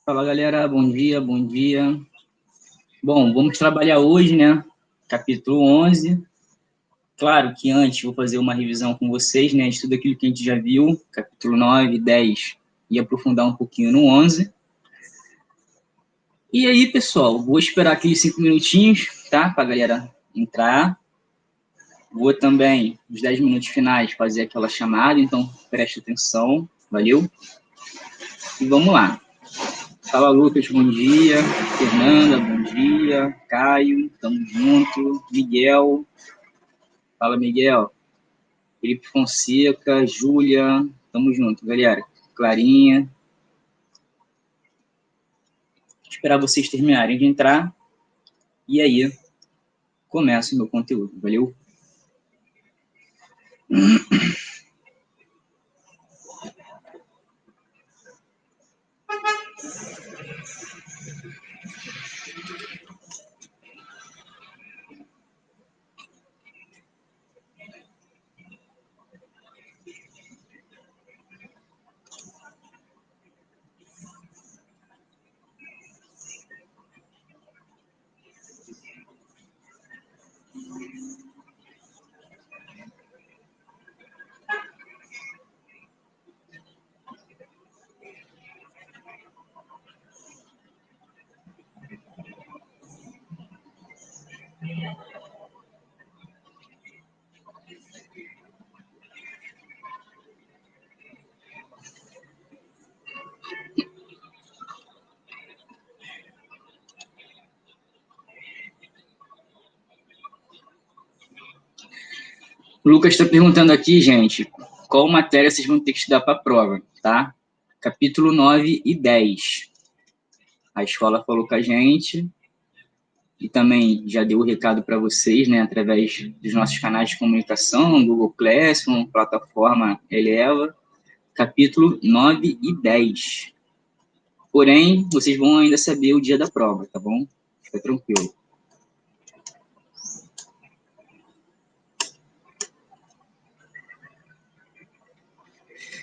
Fala, galera, bom dia, bom dia. Bom, vamos trabalhar hoje, né? Capítulo 11. Claro que antes vou fazer uma revisão com vocês, né? De tudo aquilo que a gente já viu, capítulo 9, 10, e aprofundar um pouquinho no 11. E aí, pessoal, vou esperar aqueles 5 minutinhos, tá? Para a galera entrar. Vou também, nos 10 minutos finais, fazer aquela chamada, então preste atenção, valeu? E vamos lá. Fala, Lucas, bom dia. Fernanda, bom dia. Caio, tamo junto. Miguel, fala, Miguel. Felipe Fonseca, Júlia, tamo junto, galera. Clarinha. Vou esperar vocês terminarem de entrar. E aí, começa o meu conteúdo, valeu? O Lucas está perguntando aqui, gente, qual matéria vocês vão ter que estudar para a prova, tá? Capítulo 9 e 10. A escola falou com a gente e também já deu o recado para vocês, né, através dos nossos canais de comunicação, Google Classroom, plataforma Eleva, capítulo 9 e 10. Porém, vocês vão ainda saber o dia da prova, tá bom? Fica tranquilo.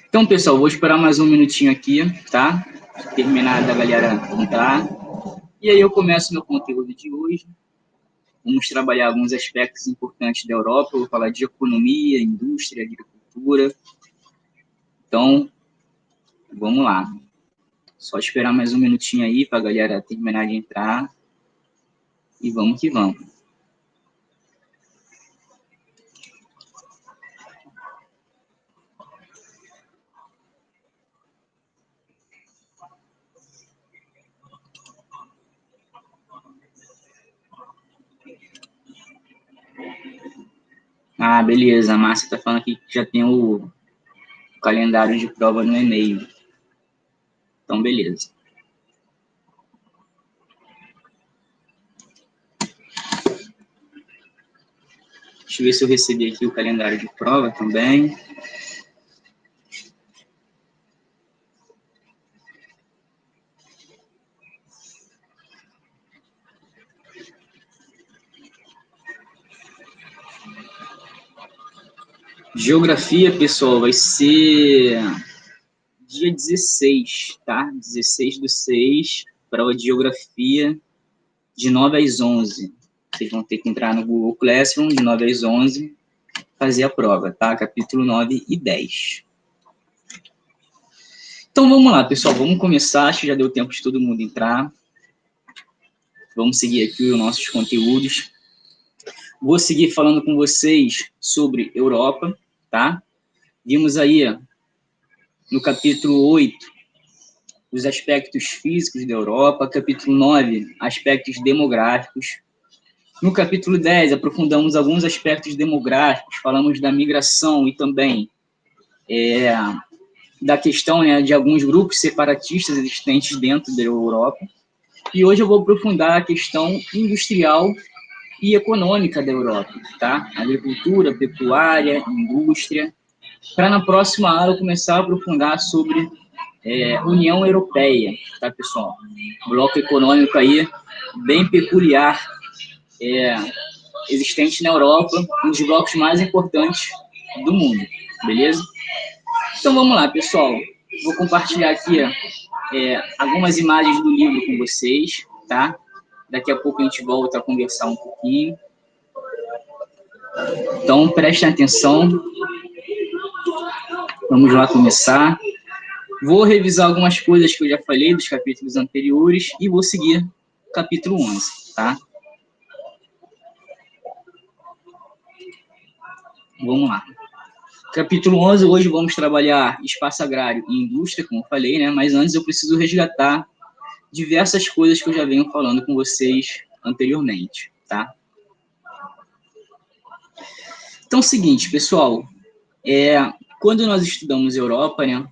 Então, pessoal, vou esperar mais um minutinho aqui, tá? Terminar da galera entrar. E aí eu começo meu conteúdo de hoje. Vamos trabalhar alguns aspectos importantes da Europa. Eu vou falar de economia, indústria, agricultura. Então, vamos lá. Só esperar mais um minutinho aí para a galera terminar de entrar. E vamos que vamos. Ah, beleza. A Márcia está falando aqui que já tem o calendário de prova no e-mail. Então, beleza. Deixa eu ver se eu recebi aqui o calendário de prova também. Geografia, pessoal, vai ser dia 16, tá? 16/6, prova de geografia, de 9 às 11. Vocês vão ter que entrar no Google Classroom, de 9 às 11, fazer a prova, tá? Capítulo 9 e 10. Então, vamos lá, pessoal, vamos começar. Acho que já deu tempo de todo mundo entrar. Vamos seguir aqui os nossos conteúdos. Vou seguir falando com vocês sobre Europa, tá? Vimos aí, no capítulo 8, os aspectos físicos da Europa. Capítulo 9, aspectos demográficos. No capítulo 10, aprofundamos alguns aspectos demográficos, falamos da migração e também da questão, né, de alguns grupos separatistas existentes dentro da Europa. E hoje eu vou aprofundar a questão industrial e econômica da Europa, tá? Agricultura, pecuária, indústria, para na próxima aula eu começar a aprofundar sobre União Europeia, tá, pessoal? Bloco econômico aí bem peculiar, existente na Europa, um dos blocos mais importantes do mundo, beleza? Então vamos lá, pessoal. Vou compartilhar aqui algumas imagens do livro com vocês, tá? Daqui a pouco a gente volta a conversar um pouquinho. Então prestem atenção. Vamos lá começar. Vou revisar algumas coisas que eu já falei dos capítulos anteriores e vou seguir o capítulo 11, tá? Vamos lá. Capítulo 11, hoje vamos trabalhar espaço agrário e indústria, como eu falei, né? Mas antes eu preciso resgatar diversas coisas que eu já venho falando com vocês anteriormente, tá? Então, é o seguinte, pessoal, quando nós estudamos Europa, né?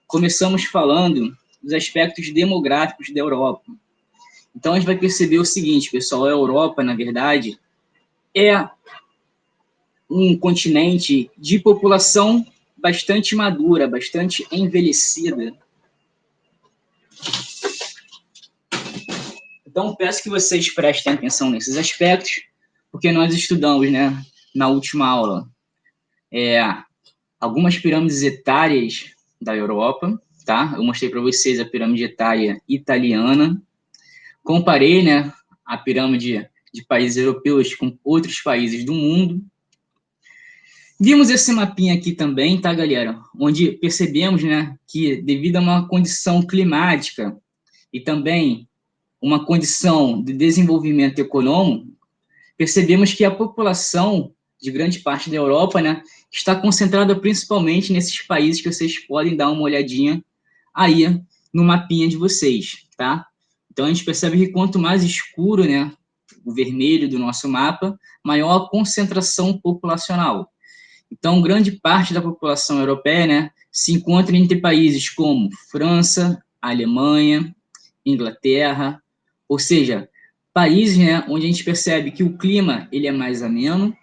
Começamos falando dos aspectos demográficos da Europa. Então, a gente vai perceber o seguinte, pessoal, a Europa, na verdade, é um continente de população bastante madura, bastante envelhecida. Então, peço que vocês prestem atenção nesses aspectos, porque nós estudamos, né, na última aula, algumas pirâmides etárias da Europa, tá? Eu mostrei para vocês a pirâmide etária italiana, comparei, né, a pirâmide de países europeus com outros países do mundo. Vimos esse mapinha aqui também, tá, galera? Onde percebemos, né, que devido a uma condição climática e também uma condição de desenvolvimento econômico, percebemos que a população de grande parte da Europa, né, está concentrada principalmente nesses países que vocês podem dar uma olhadinha aí no mapinha de vocês, tá? Então, a gente percebe que quanto mais escuro, né, o vermelho do nosso mapa, maior a concentração populacional. Então, grande parte da população europeia, né, se encontra entre países como França, Alemanha, Inglaterra, ou seja, países, né, onde a gente percebe que o clima ele é mais ameno,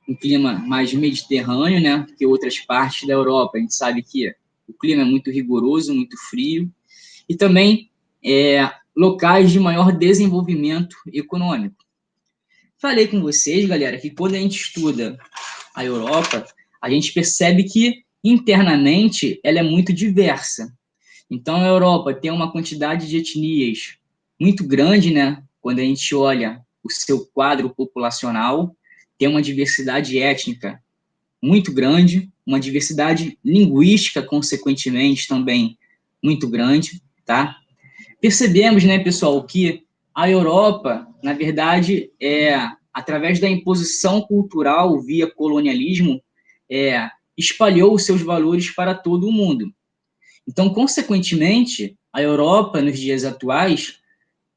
um clima mais mediterrâneo, né, que outras partes da Europa. A gente sabe que o clima é muito rigoroso, muito frio, e também locais de maior desenvolvimento econômico. Falei com vocês, galera, que quando a gente estuda a Europa, a gente percebe que internamente ela é muito diversa. Então, a Europa tem uma quantidade de etnias muito grande, né? Quando a gente olha o seu quadro populacional, tem uma diversidade étnica muito grande, uma diversidade linguística, consequentemente, também muito grande, tá? Percebemos, né, pessoal, que a Europa, na verdade, através da imposição cultural via colonialismo, espalhou os seus valores para todo o mundo. Então, consequentemente, a Europa, nos dias atuais,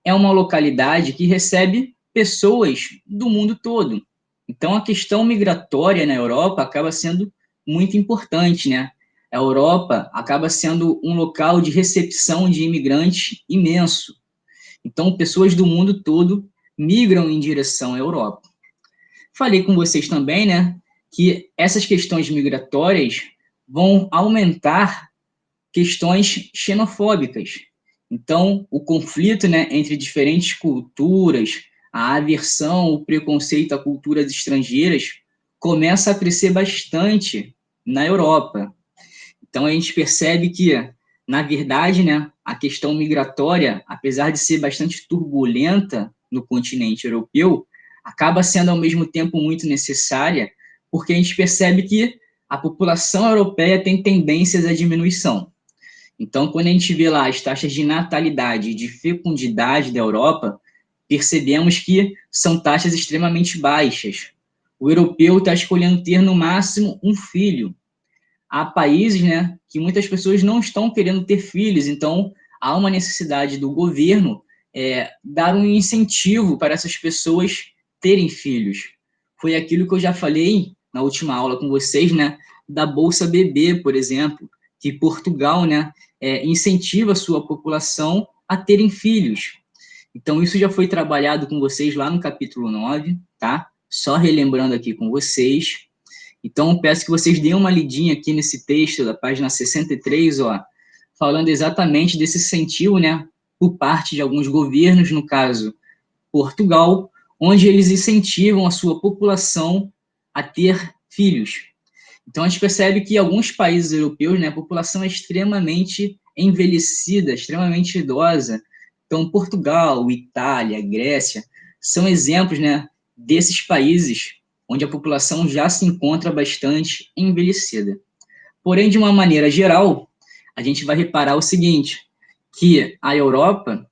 é uma localidade que recebe pessoas do mundo todo. Então, a questão migratória na Europa acaba sendo muito importante, né? A Europa acaba sendo um local de recepção de imigrantes imenso. Então, pessoas do mundo todo migram em direção à Europa. Falei com vocês também, né, que essas questões migratórias vão aumentar questões xenofóbicas. Então, o conflito, né, entre diferentes culturas, a aversão, o preconceito a culturas estrangeiras começa a crescer bastante na Europa. Então, a gente percebe que, na verdade, né, a questão migratória, apesar de ser bastante turbulenta no continente europeu, acaba sendo, ao mesmo tempo, muito necessária, porque a gente percebe que a população europeia tem tendências à diminuição. Então, quando a gente vê lá as taxas de natalidade e de fecundidade da Europa, percebemos que são taxas extremamente baixas. O europeu está escolhendo ter, no máximo, um filho. Há países, né, que muitas pessoas não estão querendo ter filhos, então há uma necessidade do governo dar um incentivo para essas pessoas terem filhos. Foi aquilo que eu já falei na última aula com vocês, né, da Bolsa Bebê, por exemplo, que Portugal, né, incentiva a sua população a terem filhos. Então, isso já foi trabalhado com vocês lá no capítulo 9, tá? Só relembrando aqui com vocês. Então, peço que vocês deem uma lidinha aqui nesse texto da página 63, ó. falando exatamente desse incentivo, né, por parte de alguns governos, no caso, Portugal, onde eles incentivam a sua população a ter filhos. Então, a gente percebe que em alguns países europeus, né, a população é extremamente envelhecida, extremamente idosa. Então, Portugal, Itália, Grécia, são exemplos, né, desses países onde a população já se encontra bastante envelhecida. Porém, de uma maneira geral, a gente vai reparar o seguinte, que a Europa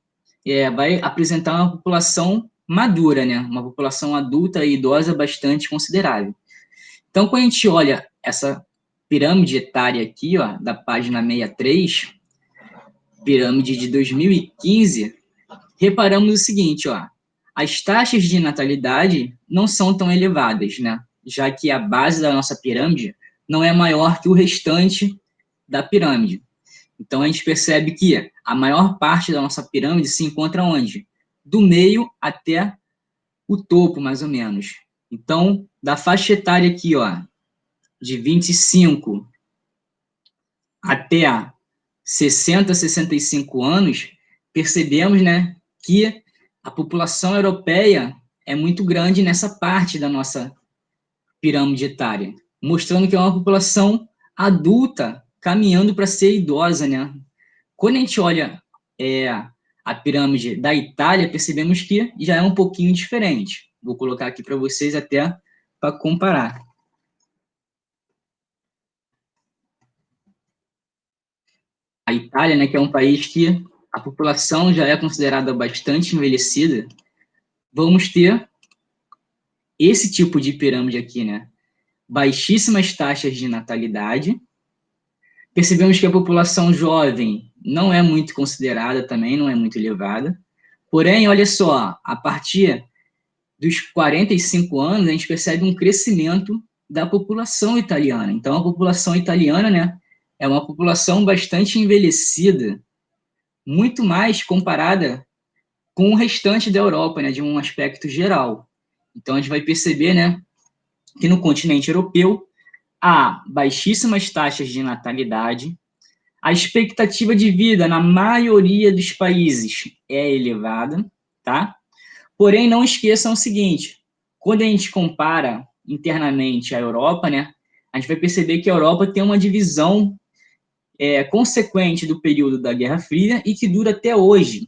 vai apresentar uma população madura, né, uma população adulta e idosa bastante considerável. Então, quando a gente olha essa pirâmide etária aqui, ó, da página 63, pirâmide de 2015, reparamos o seguinte, ó, as taxas de natalidade não são tão elevadas, né? Já que a base da nossa pirâmide não é maior que o restante da pirâmide. Então, a gente percebe que a maior parte da nossa pirâmide se encontra onde? Do meio até o topo, mais ou menos. Então, da faixa etária aqui, ó, de 25 até 60, 65 anos, percebemos, né, que a população europeia é muito grande nessa parte da nossa pirâmide etária, mostrando que é uma população adulta caminhando para ser idosa, né? Quando a gente olha a pirâmide da Itália, percebemos que já é um pouquinho diferente. Vou colocar aqui para vocês até para comparar. A Itália, né, que é um país que a população já é considerada bastante envelhecida, vamos ter esse tipo de pirâmide aqui, né? Baixíssimas taxas de natalidade. Percebemos que a população jovem não é muito considerada também, não é muito elevada. Porém, olha só, a partir dos 45 anos, a gente percebe um crescimento da população italiana. Então, a população italiana, né, é uma população bastante envelhecida, muito mais comparada com o restante da Europa, né, de um aspecto geral. Então, a gente vai perceber, né, que no continente europeu há baixíssimas taxas de natalidade, a expectativa de vida na maioria dos países é elevada, tá? Porém, não esqueçam o seguinte, quando a gente compara internamente a Europa, né, a gente vai perceber que a Europa tem uma divisão consequente do período da Guerra Fria e que dura até hoje,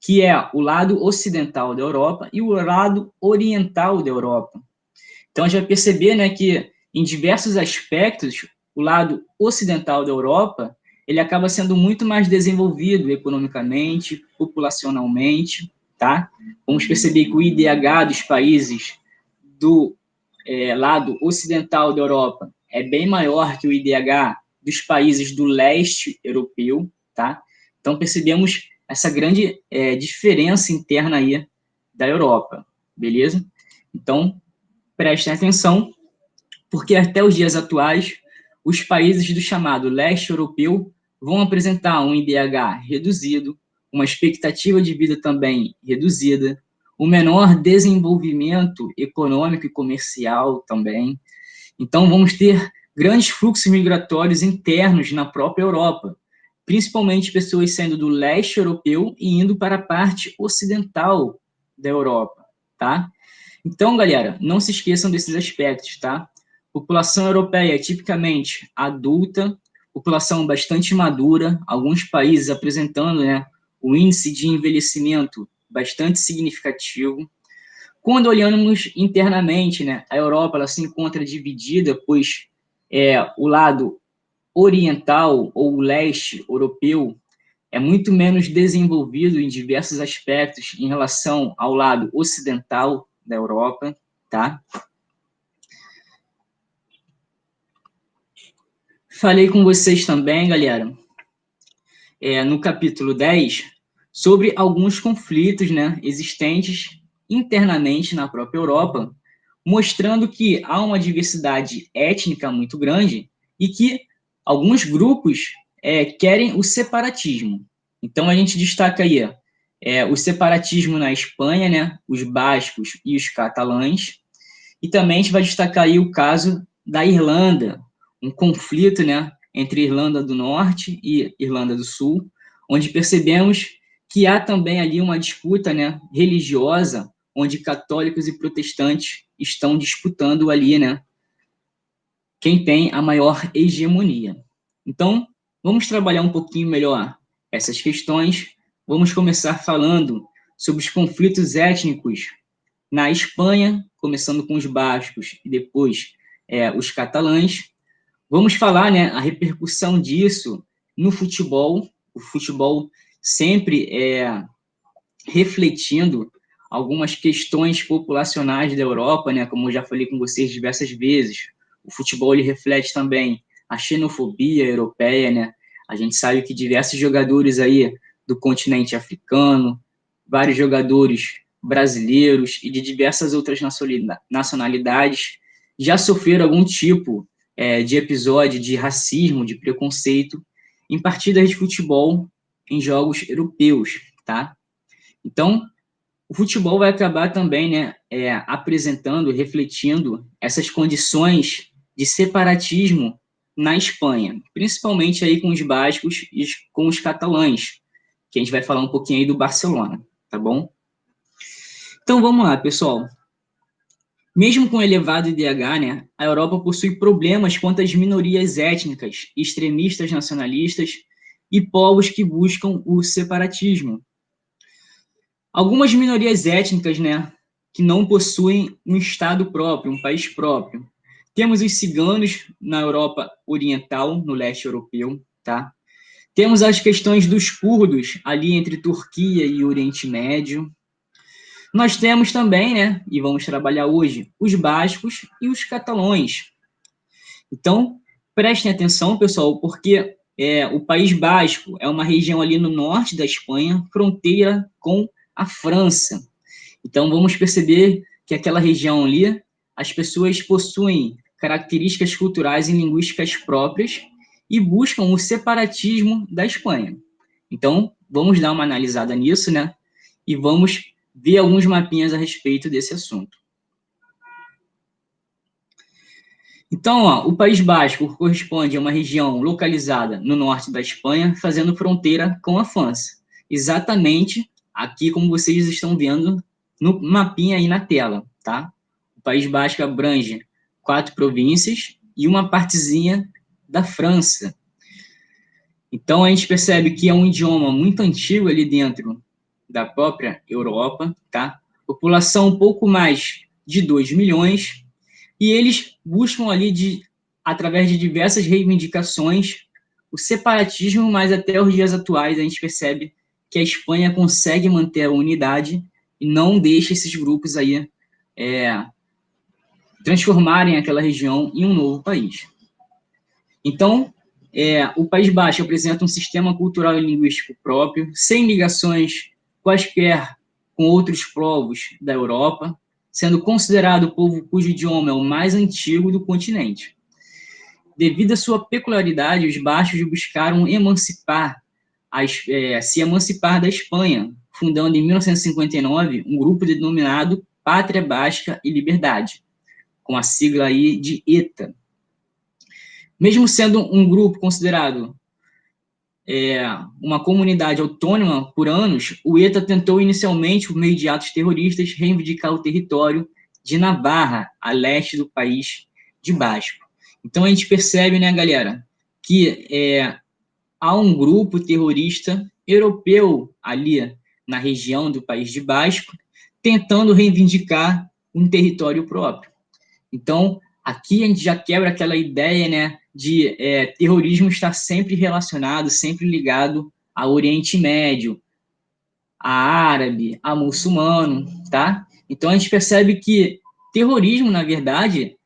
que é o lado ocidental da Europa e o lado oriental da Europa. Então, a gente vai perceber, né, que em diversos aspectos, o lado ocidental da Europa, ele acaba sendo muito mais desenvolvido economicamente, populacionalmente, tá? Vamos perceber que o IDH dos países do lado ocidental da Europa é bem maior que o IDH dos países do leste europeu, tá? Então, percebemos essa grande diferença interna aí da Europa, beleza? Então, prestem atenção, porque até os dias atuais, os países do chamado leste europeu vão apresentar um IDH reduzido, uma expectativa de vida também reduzida, um menor desenvolvimento econômico e comercial também. Então, vamos ter grandes fluxos migratórios internos na própria Europa, principalmente pessoas saindo do leste europeu e indo para a parte ocidental da Europa, tá? Então, galera, não se esqueçam desses aspectos, tá? População europeia é tipicamente adulta, população bastante madura, alguns países apresentando, né, o índice de envelhecimento bastante significativo. Quando olhamos internamente, né, a Europa ela se encontra dividida, pois o lado oriental ou o leste europeu é muito menos desenvolvido em diversos aspectos em relação ao lado ocidental da Europa, tá? Falei com vocês também, galera, no capítulo 10, sobre alguns conflitos, né, existentes internamente na própria Europa, mostrando que há uma diversidade étnica muito grande e que alguns grupos querem o separatismo. Então, a gente destaca aí o separatismo na Espanha, né, os bascos e os catalães, e também a gente vai destacar aí o caso da Irlanda, um conflito, né, entre Irlanda do Norte e Irlanda do Sul, onde percebemos que há também ali uma disputa, né, religiosa, onde católicos e protestantes estão disputando ali, né, quem tem a maior hegemonia. Então, vamos trabalhar um pouquinho melhor essas questões. Vamos começar falando sobre os conflitos étnicos na Espanha, começando com os bascos e depois os catalães. Vamos falar, né, a repercussão disso no futebol. O futebol sempre refletindo algumas questões populacionais da Europa, né, como eu já falei com vocês diversas vezes. O futebol ele reflete também a xenofobia europeia, né? A gente sabe que diversos jogadores aí do continente africano, vários jogadores brasileiros e de diversas outras nacionalidades já sofreram algum tipo de episódio de racismo, de preconceito em partidas de futebol em jogos europeus, tá? Então, o futebol vai acabar também, né, apresentando, refletindo essas condições de separatismo na Espanha, principalmente aí com os bascos e com os catalães, que a gente vai falar um pouquinho aí do Barcelona, tá bom? Então vamos lá, pessoal. Mesmo com elevado IDH, né, a Europa possui problemas quanto às minorias étnicas, extremistas nacionalistas e povos que buscam o separatismo. Algumas minorias étnicas, né, que não possuem um estado próprio, um país próprio. Temos os ciganos na Europa Oriental, no leste europeu, tá? Temos as questões dos curdos ali entre Turquia e Oriente Médio. Nós temos também, né, e vamos trabalhar hoje, os bascos e os catalães. Então, prestem atenção, pessoal, porque o País Basco é uma região ali no norte da Espanha, fronteira com a França. Então, vamos perceber que aquela região ali, as pessoas possuem características culturais e linguísticas próprias e buscam o separatismo da Espanha. Então, vamos dar uma analisada nisso, né? E vamos ver alguns mapinhas a respeito desse assunto. Então, o País Basco corresponde a uma região localizada no norte da Espanha, fazendo fronteira com a França. Exatamente aqui como vocês estão vendo no mapinha aí na tela, tá? O País Basco abrange 4 províncias e uma partezinha da França. Então, a gente percebe que é um idioma muito antigo ali dentro da própria Europa, tá? População um pouco mais de 2 milhões, e eles buscam ali, através de diversas reivindicações, o separatismo, mas até os dias atuais a gente percebe que a Espanha consegue manter a unidade e não deixa esses grupos aí transformarem aquela região em um novo país. Então, o País Basco apresenta um sistema cultural e linguístico próprio, sem ligações quaisquer com outros povos da Europa, sendo considerado o povo cujo idioma é o mais antigo do continente. Devido à sua peculiaridade, os bascos buscaram se emancipar da Espanha, fundando em 1959 um grupo denominado Pátria Basca e Liberdade, com a sigla aí de ETA. Mesmo sendo um grupo considerado uma comunidade autônoma por anos, o ETA tentou inicialmente, por meio de atos terroristas, reivindicar o território de Navarra, a leste do país de Basco. Então a gente percebe, né, galera, que há um grupo terrorista europeu ali na região do país de Basco, tentando reivindicar um território próprio. Então, aqui a gente já quebra aquela ideia, né, de terrorismo estar sempre relacionado, sempre ligado ao Oriente Médio, a árabe, a muçulmano, tá? Então, a gente percebe que terrorismo, na verdade,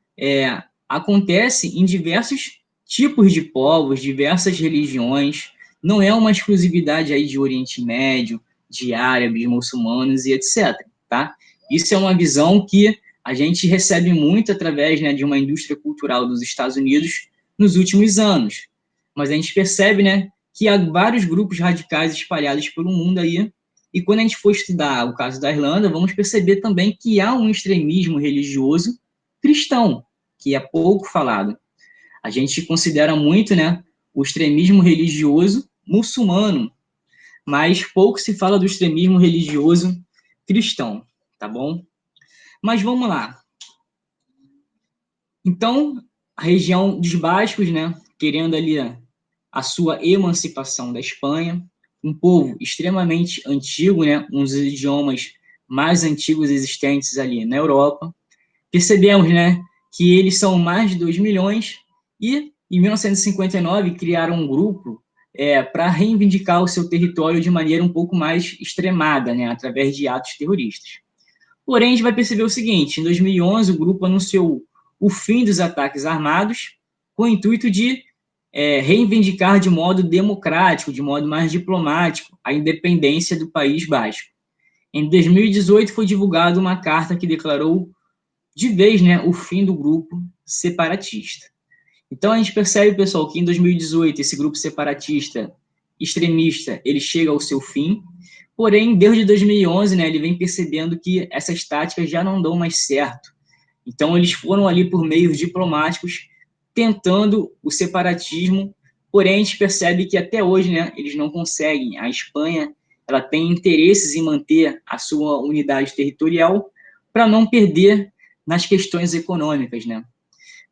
acontece em diversos tipos de povos, diversas religiões, não é uma exclusividade aí de Oriente Médio, de árabes, muçulmanos e etc, tá? Isso é uma visão que a gente recebe muito através, né, de uma indústria cultural dos Estados Unidos nos últimos anos. Mas a gente percebe, né, que há vários grupos radicais espalhados pelo mundo aí, e quando a gente for estudar o caso da Irlanda, vamos perceber também que há um extremismo religioso cristão, que é pouco falado. A gente considera muito, né, o extremismo religioso muçulmano, mas pouco se fala do extremismo religioso cristão, tá bom? Mas vamos lá. Então, a região dos Bascos, né, querendo ali a sua emancipação da Espanha, um povo extremamente antigo, né, um dos idiomas mais antigos existentes ali na Europa. Percebemos, né, que eles são mais de 2 milhões e, em 1959, criaram um grupo para reivindicar o seu território de maneira um pouco mais extremada, né, através de atos terroristas. Porém, a gente vai perceber o seguinte, em 2011, o grupo anunciou o fim dos ataques armados com o intuito de reivindicar de modo democrático, de modo mais diplomático, a independência do País Basco. Em 2018, foi divulgada uma carta que declarou de vez, né, o fim do grupo separatista. Então, a gente percebe, pessoal, que em 2018, esse grupo separatista extremista, ele chega ao seu fim, porém, desde 2011, né, ele vem percebendo que essas táticas já não dão mais certo. Então, eles foram ali por meios diplomáticos, tentando o separatismo, porém, a gente percebe que até hoje, né, eles não conseguem. A Espanha, ela tem interesses em manter a sua unidade territorial para não perder nas questões econômicas, né?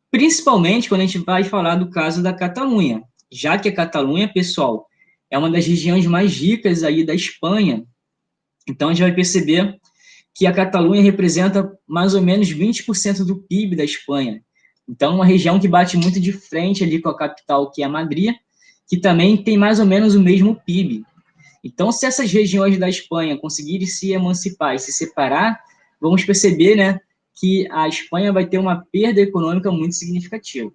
Principalmente quando a gente vai falar do caso da Catalunha, já que a Catalunha, pessoal, é uma das regiões mais ricas aí da Espanha. Então, a gente vai perceber que a Catalunha representa mais ou menos 20% do PIB da Espanha. Então, uma região que bate muito de frente ali com a capital, que é Madrid, que também tem mais ou menos o mesmo PIB. Então, se essas regiões da Espanha conseguirem se emancipar e se separar, vamos perceber, né, que a Espanha vai ter uma perda econômica muito significativa.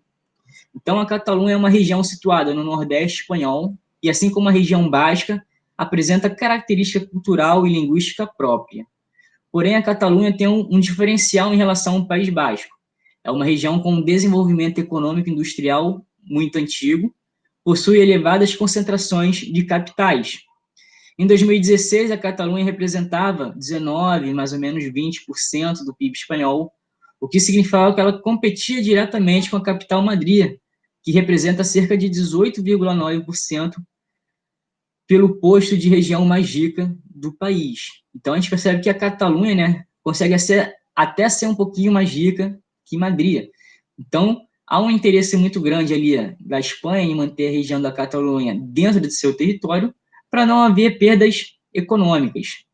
Então, a Catalunha é uma região situada no Nordeste espanhol e, assim como a região basca, apresenta característica cultural e linguística própria. Porém, a Catalunha tem um diferencial em relação ao País Basco. É uma região com um desenvolvimento econômico e industrial muito antigo, possui elevadas concentrações de capitais. Em 2016, a Catalunha representava 19, mais ou menos 20% do PIB espanhol, o que significava que ela competia diretamente com a capital Madrid, que representa cerca de 18,9% pelo posto de região mais rica do país. Então, a gente percebe que a Catalunha, né, consegue até ser um pouquinho mais rica que Madrid. Então, há um interesse muito grande ali da Espanha em manter a região da Catalunha dentro de seu território, para não haver perdas econômicas.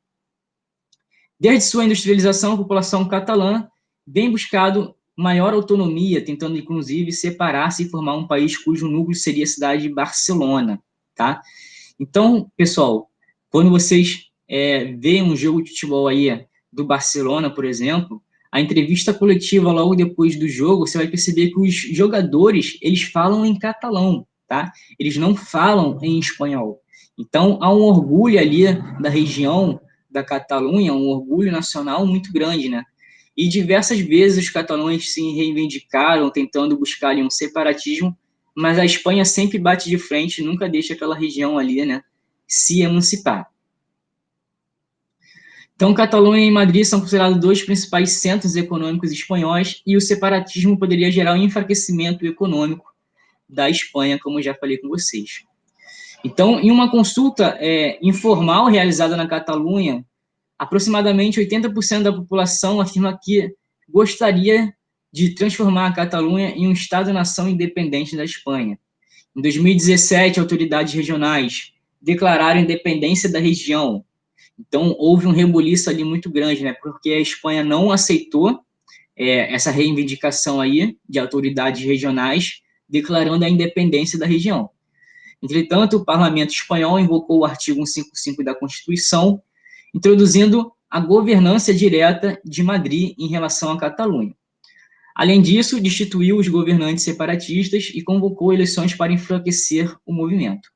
Desde sua industrialização, a população catalã vem buscando maior autonomia, tentando, inclusive, separar-se e formar um país cujo núcleo seria a cidade de Barcelona, tá? Então, pessoal, quando vocês veem um jogo de futebol aí do Barcelona, por exemplo, a entrevista coletiva logo depois do jogo, você vai perceber que os jogadores, eles falam em catalão, tá? Eles não falam em espanhol. Então, há um orgulho ali da região da Catalunha, um orgulho nacional muito grande, né? E diversas vezes os catalães se reivindicaram, tentando buscar ali um separatismo, mas a Espanha sempre bate de frente, nunca deixa aquela região ali, né, se emancipar. Então, Catalunha e Madrid são considerados dois principais centros econômicos espanhóis e o separatismo poderia gerar um enfraquecimento econômico da Espanha, como eu já falei com vocês. Então, em uma consulta informal realizada na Catalunha, aproximadamente 80% da população afirma que gostaria de transformar a Catalunha em um Estado-nação independente da Espanha. Em 2017, autoridades regionais declararam a independência da região. Então, houve um rebuliço ali muito grande, né? Porque a Espanha não aceitou essa reivindicação aí de autoridades regionais declarando a independência da região. Entretanto, o parlamento espanhol invocou o artigo 155 da Constituição, introduzindo a governança direta de Madrid em relação à Catalunha. Além disso, destituiu os governantes separatistas e convocou eleições para enfraquecer o movimento.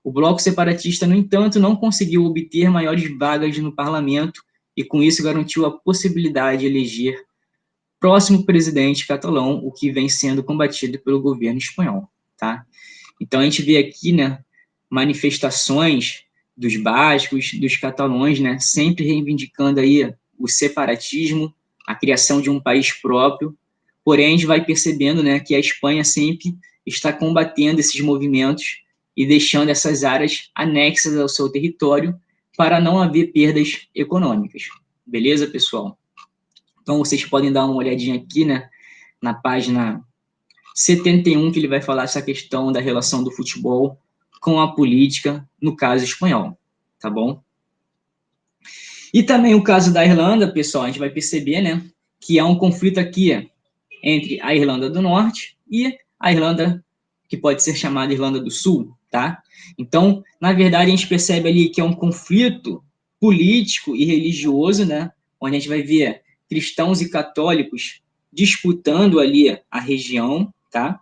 O bloco separatista, no entanto, não conseguiu obter maiores vagas no parlamento e, com isso, garantiu a possibilidade de eleger próximo presidente catalão, o que vem sendo combatido pelo governo espanhol, tá? Então, a gente vê aqui, né, manifestações dos bascos, dos catalães, né, sempre reivindicando aí o separatismo, a criação de um país próprio. Porém, a gente vai percebendo, né, que a Espanha sempre está combatendo esses movimentos e deixando essas áreas anexas ao seu território para não haver perdas econômicas. Beleza, pessoal? Então, vocês podem dar uma olhadinha aqui, né, na página 71, que ele vai falar essa questão da relação do futebol com a política, no caso espanhol, tá bom? E também o caso da Irlanda, pessoal, a gente vai perceber, né, que há um conflito aqui entre a Irlanda do Norte e a Irlanda, que pode ser chamada Irlanda do Sul, tá? Então, na verdade, a gente percebe ali que é um conflito político e religioso, né, onde a gente vai ver cristãos e católicos disputando ali a região, tá?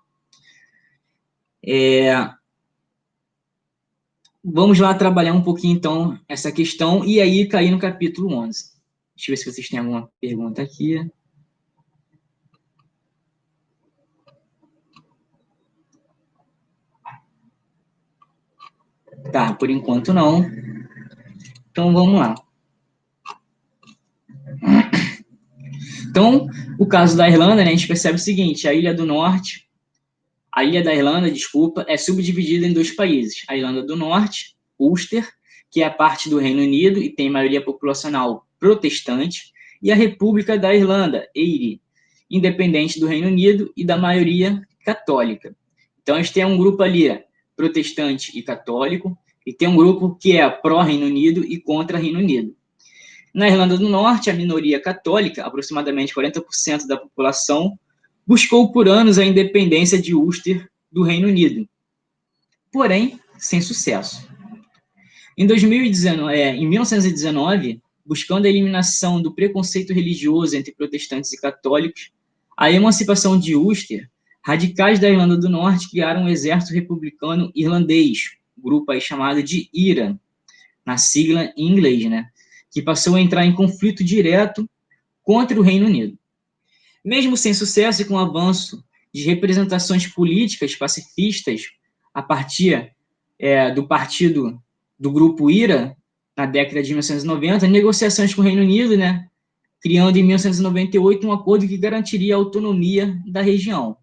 Vamos lá trabalhar um pouquinho, então, essa questão, e aí cair no capítulo 11. Deixa eu ver se vocês têm alguma pergunta aqui. Tá, por enquanto não. Então, vamos lá. Então, o caso da Irlanda, né, a gente percebe o seguinte, a Ilha da Irlanda, desculpa, é subdividida em dois países. A Irlanda do Norte, Ulster, que é a parte do Reino Unido e tem maioria populacional protestante, e a República da Irlanda, EIRE, independente do Reino Unido e da maioria católica. Então, a gente tem um grupo ali, protestante e católico, e tem um grupo que é pró-Reino Unido e contra Reino Unido. Na Irlanda do Norte, a minoria católica, aproximadamente 40% da população, buscou por anos a independência de Ulster do Reino Unido, porém, sem sucesso. Em 1919, buscando a eliminação do preconceito religioso entre protestantes e católicos, a emancipação de Ulster, radicais da Irlanda do Norte criaram um exército republicano irlandês, grupo aí chamado de IRA, na sigla em inglês, né, que passou a entrar em conflito direto contra o Reino Unido. Mesmo sem sucesso e com o avanço de representações políticas pacifistas a partir do partido do grupo IRA, na década de 1990, negociações com o Reino Unido, né, criando em 1998 um acordo que garantiria a autonomia da região.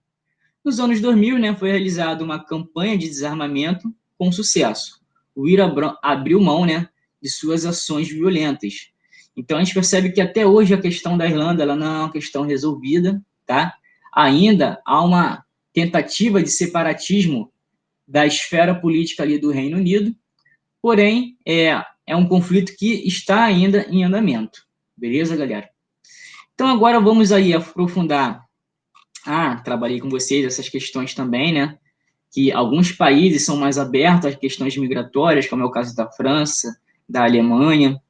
Nos anos 2000, né, foi realizada uma campanha de desarmamento com sucesso. O IRA abriu mão, né, de suas ações violentas. Então, a gente percebe que até hoje a questão da Irlanda ela não é uma questão resolvida, tá? Ainda há uma tentativa de separatismo da esfera política ali do Reino Unido, porém, é um conflito que está ainda em andamento. Beleza, galera? Então, agora vamos aí aprofundar. Trabalhei com vocês essas questões também, né? Que alguns países são mais abertos às questões migratórias, como é o caso da França, da Alemanha.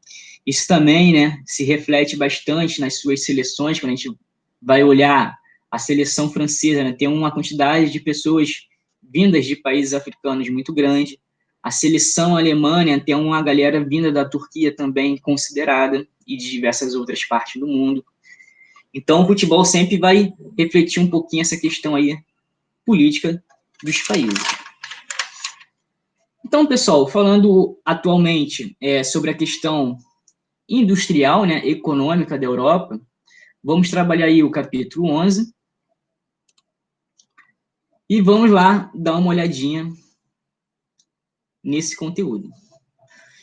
Isso também, né, se reflete bastante nas suas seleções, quando a gente vai olhar a seleção francesa, né, tem uma quantidade de pessoas vindas de países africanos muito grande. A seleção alemã, né, tem uma galera vinda da Turquia também considerada e de diversas outras partes do mundo. Então, o futebol sempre vai refletir um pouquinho essa questão aí política dos países. Então, pessoal, falando atualmente sobre a questão industrial, né, econômica da Europa, vamos trabalhar aí o capítulo 11 e vamos lá dar uma olhadinha nesse conteúdo.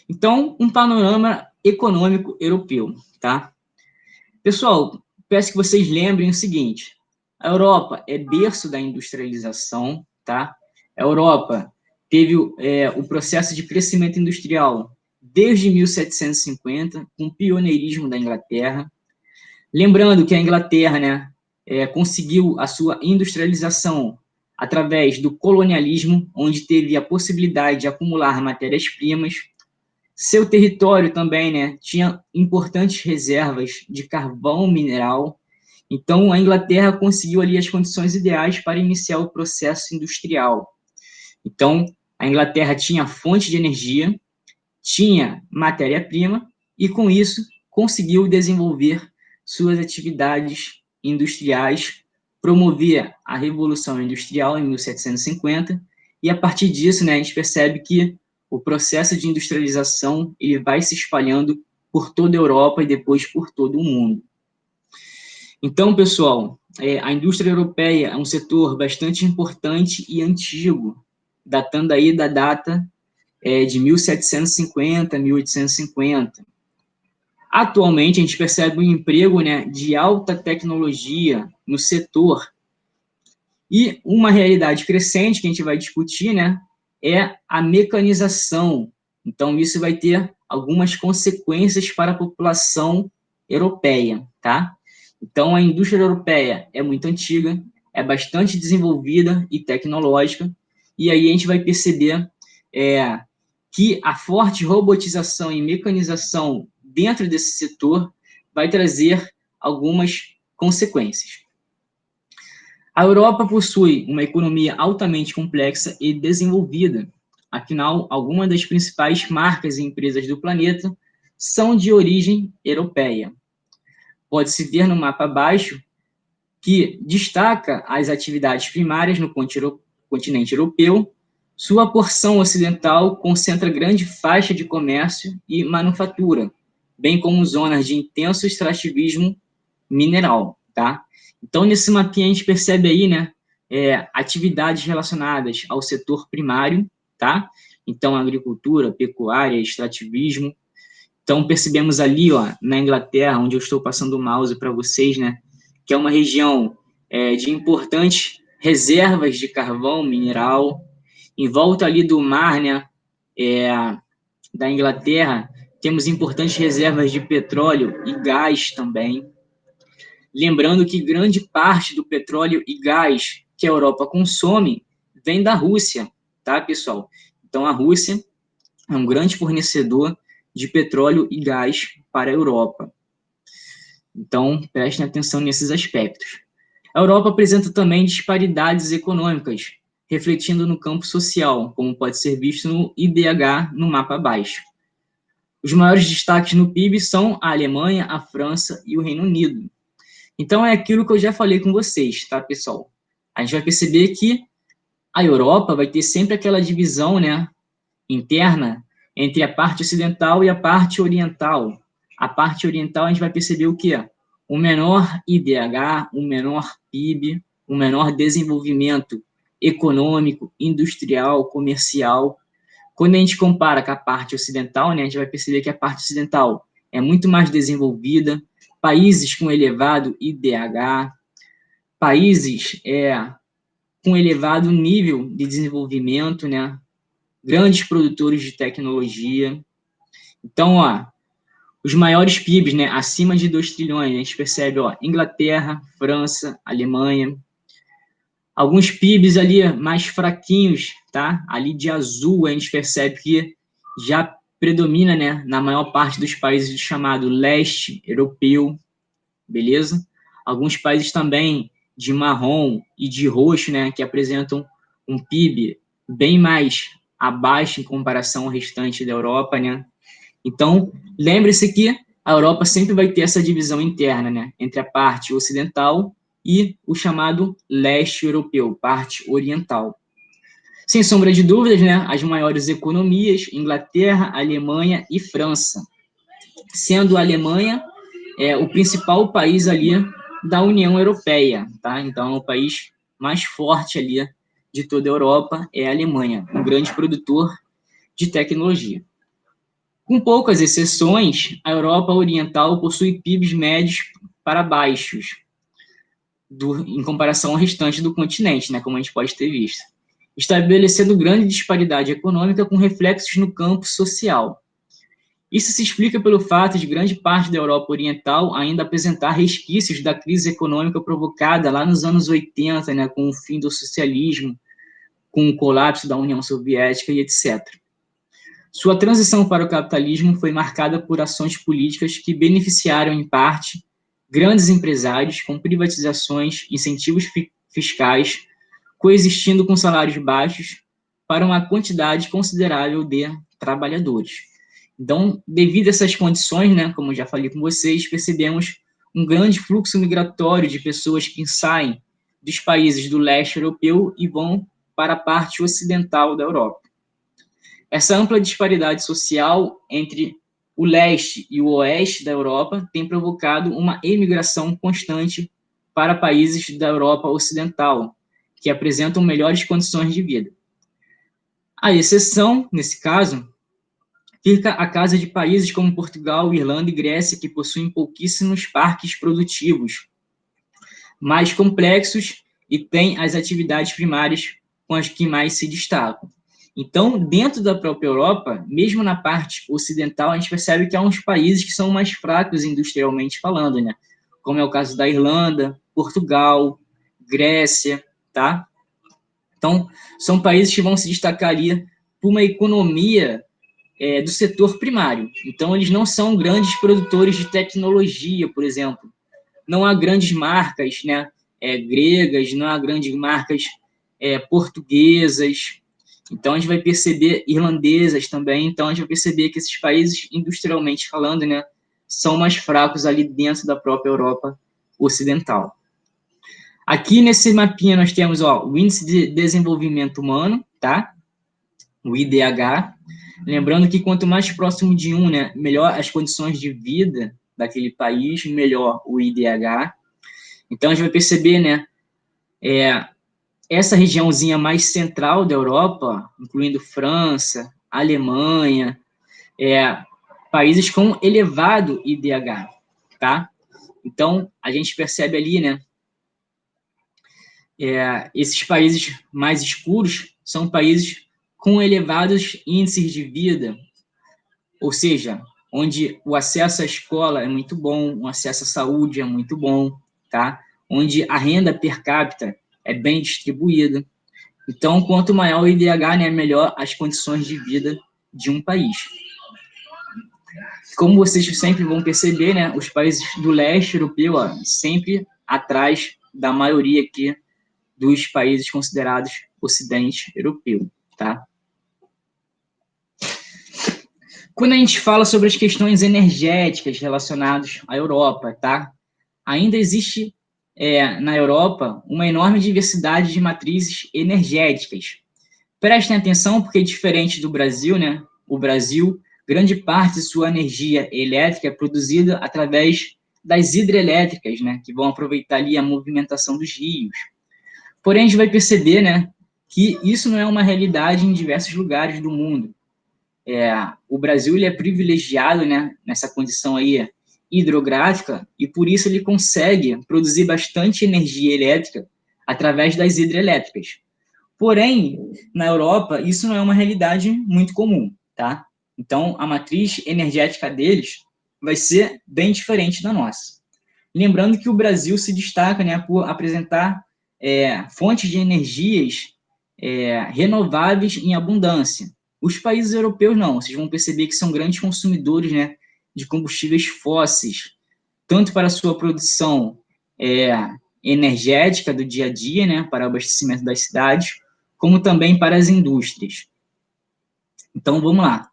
Então, um panorama econômico europeu, tá? Pessoal, peço que vocês lembrem o seguinte, a Europa é berço da industrialização, tá? A Europa teve o processo de crescimento industrial desde 1750, com o pioneirismo da Inglaterra. Lembrando que a Inglaterra, né, conseguiu a sua industrialização através do colonialismo, onde teve a possibilidade de acumular matérias-primas. Seu território também, né, tinha importantes reservas de carvão mineral. Então, a Inglaterra conseguiu ali as condições ideais para iniciar o processo industrial. Então, a Inglaterra tinha fonte de energia, tinha matéria-prima e, com isso, conseguiu desenvolver suas atividades industriais, promovia a Revolução Industrial em 1750 e, a partir disso, né, a gente percebe que o processo de industrialização ele vai se espalhando por toda a Europa e depois por todo o mundo. Então, pessoal, a indústria europeia é um setor bastante importante e antigo, datando aí da data de 1750, 1850. Atualmente, a gente percebe um emprego, né, de alta tecnologia no setor. E uma realidade crescente que a gente vai discutir, né, é a mecanização. Então, isso vai ter algumas consequências para a população europeia, tá? Então, a indústria europeia é muito antiga, é bastante desenvolvida e tecnológica, e aí a gente vai perceber que a forte robotização e mecanização dentro desse setor vai trazer algumas consequências. A Europa possui uma economia altamente complexa e desenvolvida. Afinal, algumas das principais marcas e empresas do planeta são de origem europeia. Pode-se ver no mapa abaixo que destaca as atividades primárias no continente europeu. Sua porção ocidental concentra grande faixa de comércio e manufatura, bem como zonas de intenso extrativismo mineral, tá? Então, nesse mapinha a gente percebe aí, né, atividades relacionadas ao setor primário, tá? Então, agricultura, pecuária, extrativismo. Então, percebemos ali, ó, na Inglaterra, onde eu estou passando o mouse para vocês, né, que é uma região de importantes reservas de carvão mineral. Em volta ali do mar, né, da Inglaterra, temos importantes reservas de petróleo e gás também. Lembrando que grande parte do petróleo e gás que a Europa consome vem da Rússia, tá, pessoal? Então, a Rússia é um grande fornecedor de petróleo e gás para a Europa. Então, prestem atenção nesses aspectos. A Europa apresenta também disparidades econômicas, refletindo no campo social, como pode ser visto no IDH no mapa abaixo. Os maiores destaques no PIB são a Alemanha, a França e o Reino Unido. Então, é aquilo que eu já falei com vocês, tá, pessoal? A gente vai perceber que a Europa vai ter sempre aquela divisão, né, interna entre a parte ocidental e a parte oriental. A parte oriental a gente vai perceber o quê? O menor IDH, o menor PIB, o menor desenvolvimento econômico, industrial, comercial. Quando a gente compara com a parte ocidental, né, a gente vai perceber que a parte ocidental é muito mais desenvolvida, países com elevado IDH, países com elevado nível de desenvolvimento, né, grandes produtores de tecnologia. Então, ó, os maiores PIBs, né, acima de 2 trilhões, a gente percebe, ó, Inglaterra, França, Alemanha. Alguns PIBs ali mais fraquinhos, tá? Ali de azul, a gente percebe que já predomina, né, na maior parte dos países do chamado leste europeu, beleza? Alguns países também de marrom e de roxo, né, que apresentam um PIB bem mais abaixo em comparação ao restante da Europa, né? Então, lembre-se que a Europa sempre vai ter essa divisão interna, né, entre a parte ocidental e o chamado leste europeu, parte oriental. Sem sombra de dúvidas, né, as maiores economias, Inglaterra, Alemanha e França, sendo a Alemanha o principal país ali da União Europeia, tá? Então, o país mais forte ali de toda a Europa é a Alemanha, um grande produtor de tecnologia. Com poucas exceções, a Europa Oriental possui PIBs médios para baixos, em comparação ao restante do continente, né, como a gente pode ter visto, estabelecendo grande disparidade econômica com reflexos no campo social. Isso se explica pelo fato de grande parte da Europa Oriental ainda apresentar resquícios da crise econômica provocada lá nos anos 80, né, com o fim do socialismo, com o colapso da União Soviética e etc. Sua transição para o capitalismo foi marcada por ações políticas que beneficiaram, em parte, grandes empresários com privatizações, incentivos fiscais, coexistindo com salários baixos para uma quantidade considerável de trabalhadores. Então, devido a essas condições, né, como já falei com vocês, percebemos um grande fluxo migratório de pessoas que saem dos países do leste europeu e vão para a parte ocidental da Europa. Essa ampla disparidade social entre o leste e o oeste da Europa têm provocado uma emigração constante para países da Europa Ocidental, que apresentam melhores condições de vida. A exceção, nesse caso, fica a casa de países como Portugal, Irlanda e Grécia, que possuem pouquíssimos parques produtivos, mais complexos e têm as atividades primárias com as que mais se destacam. Então, dentro da própria Europa, mesmo na parte ocidental, a gente percebe que há uns países que são mais fracos industrialmente falando, né? Como é o caso da Irlanda, Portugal, Grécia, tá? Então, são países que vão se destacar ali por uma economia do setor primário. Então, eles não são grandes produtores de tecnologia, por exemplo. Não há grandes marcas, né, gregas, não há grandes marcas portuguesas. Então, a gente vai perceber irlandesas também. Então, a gente vai perceber que esses países, industrialmente falando, né, são mais fracos ali dentro da própria Europa Ocidental. Aqui nesse mapinha nós temos o Índice de Desenvolvimento Humano, tá? O IDH. Lembrando que quanto mais próximo de né, melhor as condições de vida daquele país, melhor o IDH. Então, a gente vai perceber, né, essa regiãozinha mais central da Europa, incluindo França, Alemanha, países com elevado IDH, tá? Então, a gente percebe ali, né, esses países mais escuros são países com elevados índices de vida, ou seja, onde o acesso à escola é muito bom, o acesso à saúde é muito bom, tá? Onde a renda per capita é bem distribuída. Então, quanto maior o IDH, né, melhor as condições de vida de um país. Como vocês sempre vão perceber, né, os países do leste europeu, sempre atrás da maioria aqui dos países considerados Ocidente Europeu, tá? Quando a gente fala sobre as questões energéticas relacionadas à Europa, tá? Ainda existe na Europa uma enorme diversidade de matrizes energéticas. Prestem atenção porque, diferente do Brasil, né? O Brasil, grande parte de sua energia elétrica é produzida através das hidrelétricas, né? Que vão aproveitar ali a movimentação dos rios. Porém, a gente vai perceber, né? Que isso não é uma realidade em diversos lugares do mundo. O Brasil ele é privilegiado, né, nessa condição aí hidrográfica e por isso ele consegue produzir bastante energia elétrica através das hidrelétricas. Porém, na Europa, isso não é uma realidade muito comum, tá? Então, a matriz energética deles vai ser bem diferente da nossa. Lembrando que o Brasil se destaca, né, por apresentar fontes de energias renováveis em abundância. Os países europeus não, vocês vão perceber que são grandes consumidores, né, de combustíveis fósseis, tanto para a sua produção energética do dia a dia, né, para o abastecimento das cidades, como também para as indústrias. Então, vamos lá.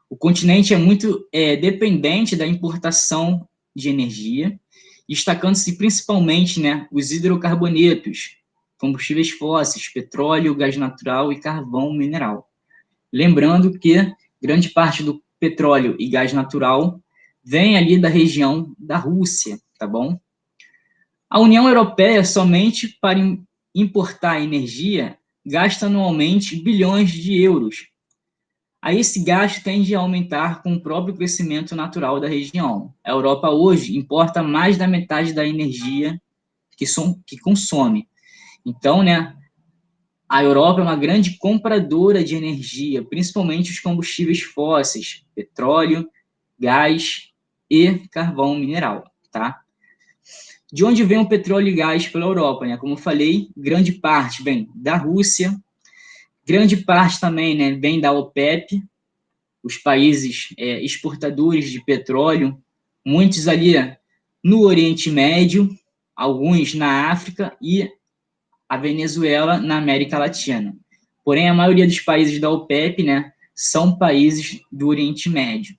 O continente é muito dependente da importação de energia, destacando-se principalmente, né, os hidrocarbonetos, combustíveis fósseis, petróleo, gás natural e carvão mineral. Lembrando que grande parte do petróleo e gás natural vem ali da região da Rússia, tá bom? A União Europeia, somente para importar energia, gasta anualmente bilhões de euros. Aí esse gasto tende a aumentar com o próprio crescimento natural da região. A Europa hoje importa mais da metade da energia que consome. Então, né, a Europa é uma grande compradora de energia, principalmente os combustíveis fósseis, petróleo, gás e carvão mineral, tá? De onde vem o petróleo e gás pela Europa, né? Como eu falei, grande parte vem da Rússia, grande parte também, né, vem da OPEP, os países exportadores de petróleo, muitos ali no Oriente Médio, alguns na África e a Venezuela na América Latina. Porém, a maioria dos países da OPEP, né, são países do Oriente Médio.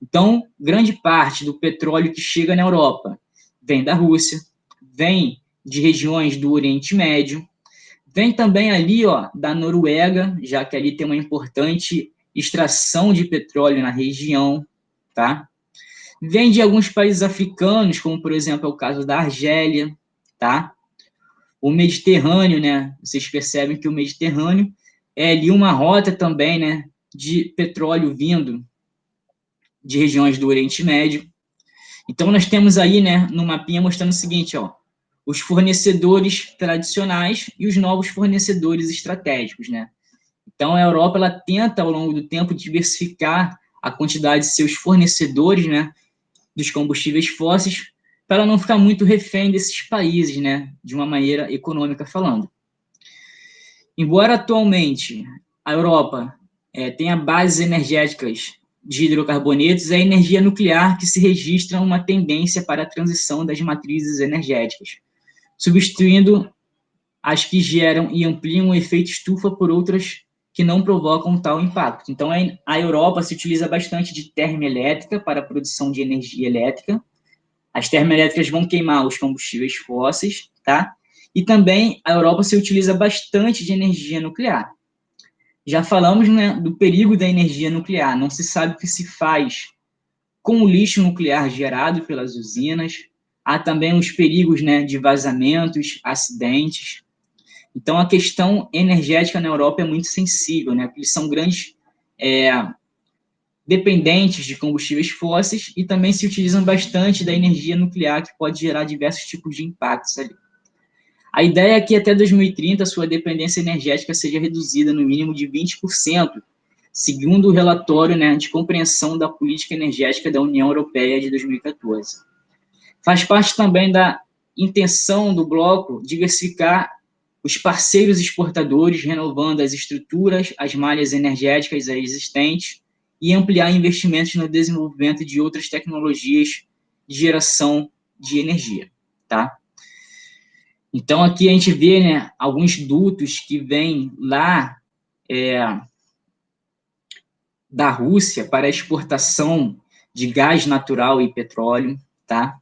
Então, grande parte do petróleo que chega na Europa vem da Rússia, vem de regiões do Oriente Médio, vem também ali, da Noruega, já que ali tem uma importante extração de petróleo na região, tá? Vem de alguns países africanos, como, por exemplo, é o caso da Argélia, tá? O Mediterrâneo, né? Vocês percebem que o Mediterrâneo é ali uma rota também, né, de petróleo vindo de regiões do Oriente Médio. Então, nós temos aí, né, no mapinha mostrando o seguinte, ó, os fornecedores tradicionais e os novos fornecedores estratégicos, né? Então, a Europa, ela tenta, ao longo do tempo, diversificar a quantidade de seus fornecedores, né, dos combustíveis fósseis, para ela não ficar muito refém desses países, né, de uma maneira econômica falando. Embora atualmente a Europa tenha bases energéticas de hidrocarbonetos, é a energia nuclear que se registra uma tendência para a transição das matrizes energéticas, substituindo as que geram e ampliam o efeito estufa por outras que não provocam tal impacto. Então, a Europa se utiliza bastante de termoelétrica para a produção de energia elétrica. As termoelétricas vão queimar os combustíveis fósseis, tá? E também a Europa se utiliza bastante de energia nuclear. Já falamos, né, do perigo da energia nuclear. Não se sabe o que se faz com o lixo nuclear gerado pelas usinas. Há também os perigos, né, de vazamentos, acidentes. Então, a questão energética na Europa é muito sensível, né? Porque eles são grandes dependentes de combustíveis fósseis e também se utilizam bastante da energia nuclear, que pode gerar diversos tipos de impactos ali. A ideia é que até 2030 a sua dependência energética seja reduzida no mínimo de 20%, segundo o relatório, né, de compreensão da política energética da União Europeia de 2014. Faz parte também da intenção do bloco diversificar os parceiros exportadores, renovando as estruturas, as malhas energéticas existentes e ampliar investimentos no desenvolvimento de outras tecnologias de geração de energia, tá? Então, aqui a gente vê, né, alguns dutos que vêm lá da Rússia para a exportação de gás natural e petróleo, tá?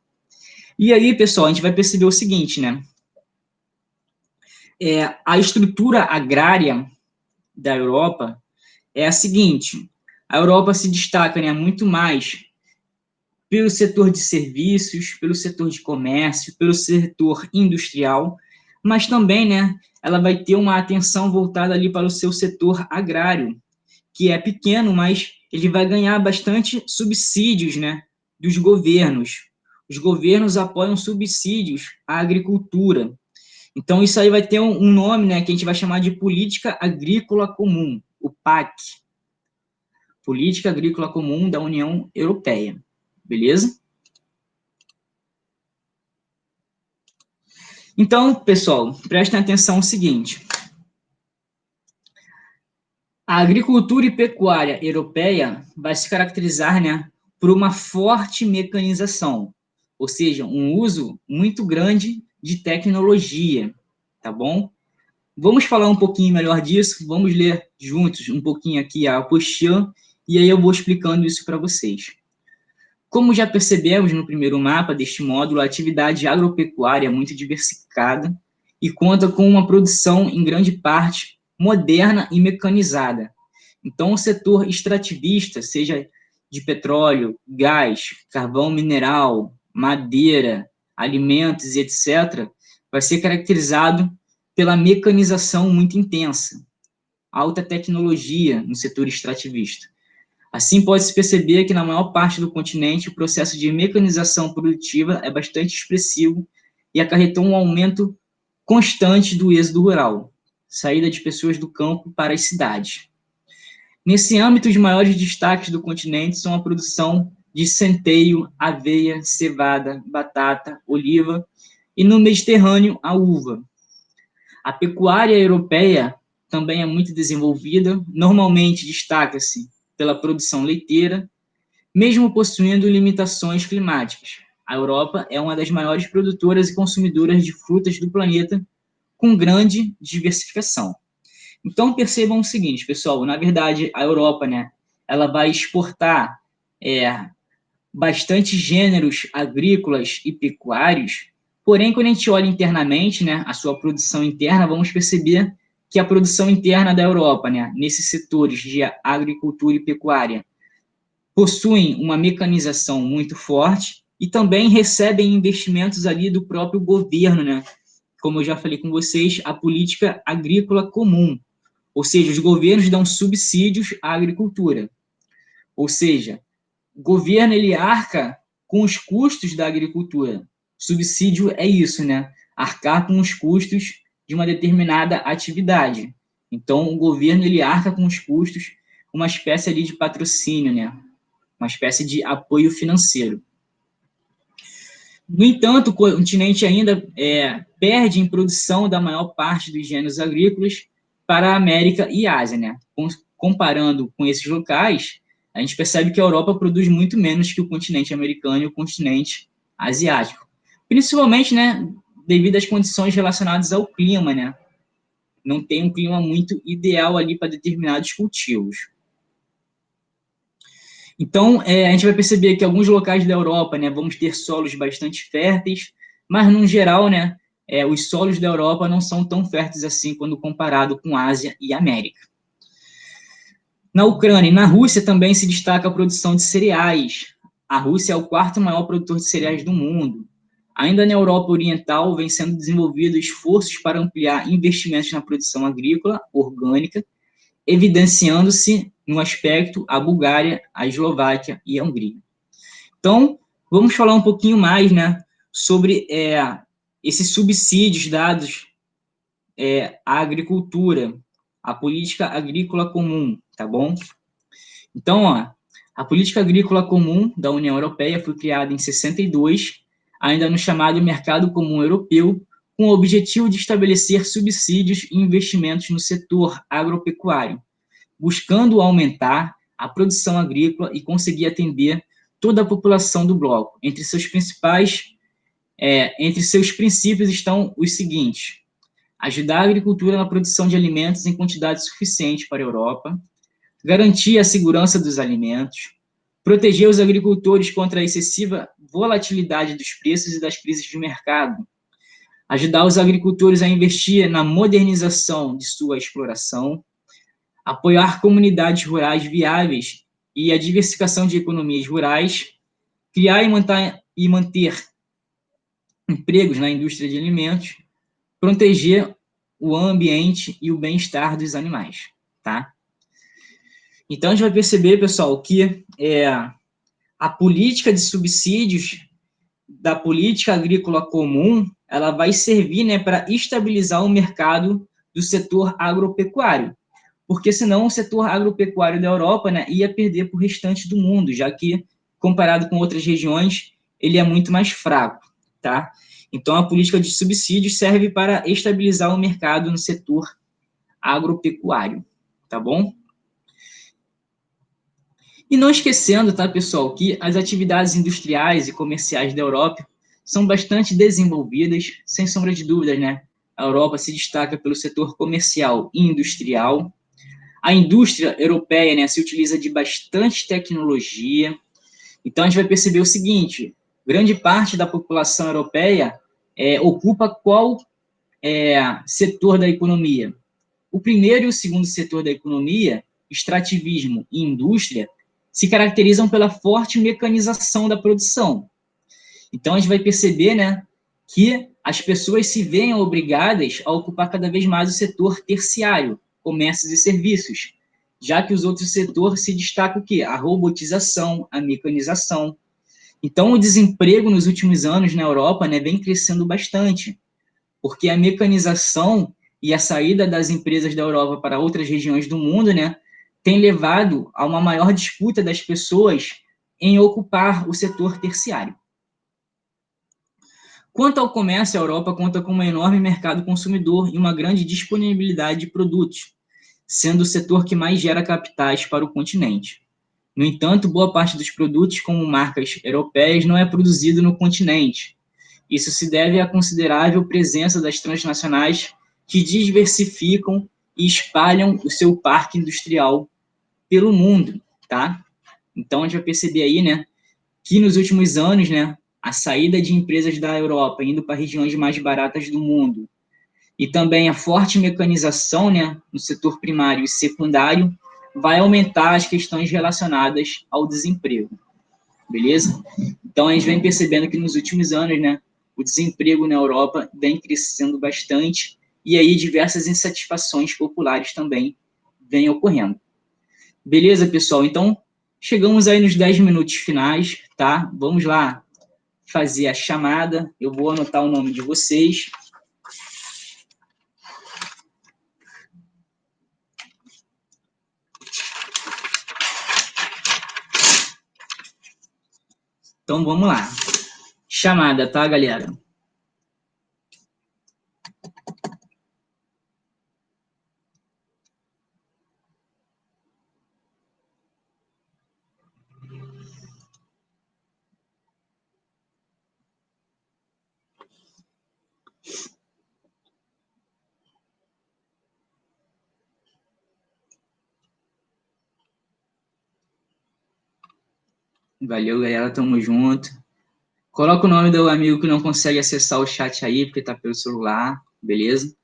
E aí, pessoal, a gente vai perceber o seguinte, né? A estrutura agrária da Europa é a seguinte: a Europa se destaca, né, muito mais pelo setor de serviços, pelo setor de comércio, pelo setor industrial, mas também, né, ela vai ter uma atenção voltada ali para o seu setor agrário, que é pequeno, mas ele vai ganhar bastante subsídios, né, dos governos. Os governos apoiam subsídios à agricultura. Então, isso aí vai ter um nome, né, que a gente vai chamar de Política Agrícola Comum, o PAC. Política Agrícola Comum da União Europeia. Beleza? Então, pessoal, prestem atenção no seguinte. A agricultura e pecuária europeia vai se caracterizar, né, por uma forte mecanização, ou seja, um uso muito grande de tecnologia, tá bom? Vamos falar um pouquinho melhor disso, vamos ler juntos um pouquinho aqui a apostila, e aí eu vou explicando isso para vocês. Como já percebemos no primeiro mapa deste módulo, a atividade agropecuária é muito diversificada e conta com uma produção, em grande parte, moderna e mecanizada. Então, o setor extrativista, seja de petróleo, gás, carvão mineral, madeira, alimentos e etc., vai ser caracterizado pela mecanização muito intensa, alta tecnologia no setor extrativista. Assim, pode-se perceber que, na maior parte do continente, o processo de mecanização produtiva é bastante expressivo e acarretou um aumento constante do êxodo rural, saída de pessoas do campo para as cidades. Nesse âmbito, os maiores destaques do continente são a produção de centeio, aveia, cevada, batata, oliva e, no Mediterrâneo, a uva. A pecuária europeia também é muito desenvolvida, normalmente destaca-se pela produção leiteira, mesmo possuindo limitações climáticas. A Europa é uma das maiores produtoras e consumidoras de frutas do planeta, com grande diversificação. Então, percebam o seguinte, pessoal, na verdade, a Europa, né, ela vai exportar bastante gêneros agrícolas e pecuários, porém, quando a gente olha internamente, né, a sua produção interna, vamos perceber que a produção interna da Europa, né, nesses setores de agricultura e pecuária, possuem uma mecanização muito forte e também recebem investimentos ali do próprio governo, né? Como eu já falei com vocês, a política agrícola comum, ou seja, os governos dão subsídios à agricultura, ou seja, o governo ele arca com os custos da agricultura. Subsídio é isso, né? Arcar com os custos de uma determinada atividade. Então, o governo ele arca com os custos, uma espécie ali de patrocínio, né? Uma espécie de apoio financeiro. No entanto, o continente ainda perde em produção da maior parte dos gêneros agrícolas para a América e Ásia, né? Comparando com esses locais, a gente percebe que a Europa produz muito menos que o continente americano e o continente asiático. Principalmente, né, devido às condições relacionadas ao clima, né? Não tem um clima muito ideal ali para determinados cultivos. Então, a gente vai perceber que alguns locais da Europa, né, vamos ter solos bastante férteis, mas, no geral, né, os solos da Europa não são tão férteis assim quando comparado com Ásia e América. Na Ucrânia e na Rússia também se destaca a produção de cereais. A Rússia é o quarto maior produtor de cereais do mundo. Ainda na Europa Oriental, vem sendo desenvolvido esforços para ampliar investimentos na produção agrícola orgânica, evidenciando-se no aspecto a Bulgária, a Eslováquia e a Hungria. Então, vamos falar um pouquinho mais, né, sobre esses subsídios dados à agricultura, a política agrícola comum, tá bom? Então, a política agrícola comum da União Europeia foi criada em 62, ainda no chamado Mercado Comum Europeu, com o objetivo de estabelecer subsídios e investimentos no setor agropecuário, buscando aumentar a produção agrícola e conseguir atender toda a população do bloco. Entre seus princípios estão os seguintes: ajudar a agricultura na produção de alimentos em quantidade suficiente para a Europa, garantir a segurança dos alimentos, proteger os agricultores contra a excessiva volatilidade dos preços e das crises de mercado, ajudar os agricultores a investir na modernização de sua exploração, apoiar comunidades rurais viáveis e a diversificação de economias rurais, criar e manter empregos na indústria de alimentos, proteger o ambiente e o bem-estar dos animais, tá? Então, a gente vai perceber, pessoal, que a política de subsídios da política agrícola comum, ela vai servir, né, para estabilizar o mercado do setor agropecuário, porque senão o setor agropecuário da Europa, né, ia perder para o restante do mundo, já que, comparado com outras regiões, ele é muito mais fraco, tá? Então, a política de subsídios serve para estabilizar o mercado no setor agropecuário, tá bom? E não esquecendo, tá, pessoal, que as atividades industriais e comerciais da Europa são bastante desenvolvidas, sem sombra de dúvidas, né? A Europa se destaca pelo setor comercial e industrial. A indústria europeia, né, se utiliza de bastante tecnologia. Então, a gente vai perceber o seguinte: grande parte da população europeia ocupa qual setor da economia? O primeiro e o segundo setor da economia, extrativismo e indústria, se caracterizam pela forte mecanização da produção. Então, a gente vai perceber, né, que as pessoas se veem obrigadas a ocupar cada vez mais o setor terciário, comércios e serviços, já que os outros setores se destacam o quê? A robotização, a mecanização. Então, o desemprego nos últimos anos na Europa, né, vem crescendo bastante, porque a mecanização e a saída das empresas da Europa para outras regiões do mundo, né, tem levado a uma maior disputa das pessoas em ocupar o setor terciário. Quanto ao comércio, a Europa conta com um enorme mercado consumidor e uma grande disponibilidade de produtos, sendo o setor que mais gera capitais para o continente. No entanto, boa parte dos produtos, como marcas europeias, não é produzido no continente. Isso se deve à considerável presença das transnacionais que diversificam e espalham o seu parque industrial pelo mundo, tá? Então, a gente vai perceber aí, né, que nos últimos anos, né, a saída de empresas da Europa indo para regiões mais baratas do mundo e também a forte mecanização, né, no setor primário e secundário vai aumentar as questões relacionadas ao desemprego, beleza? Então, a gente vem percebendo que nos últimos anos, né, o desemprego na Europa vem crescendo bastante e aí diversas insatisfações populares também vêm ocorrendo. Beleza, pessoal? Então, chegamos aí nos 10 minutos finais, tá? Vamos lá fazer a chamada. Eu vou anotar o nome de vocês. Então, vamos lá. Chamada, tá, galera? Valeu, galera. Tamo junto. Coloca o nome do amigo que não consegue acessar o chat aí, porque tá pelo celular, beleza?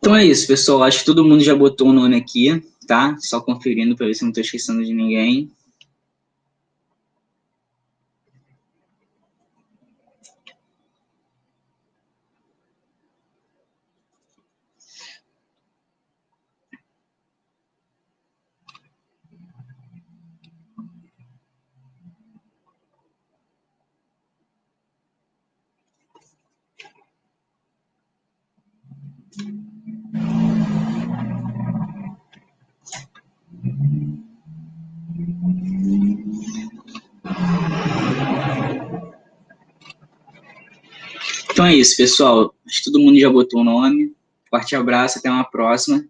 Então é isso, pessoal. Acho que todo mundo já botou o nome aqui, tá? Só conferindo para ver se eu não estou esquecendo de ninguém. Então é isso, pessoal. Acho que todo mundo já botou o nome. Forte abraço, até uma próxima.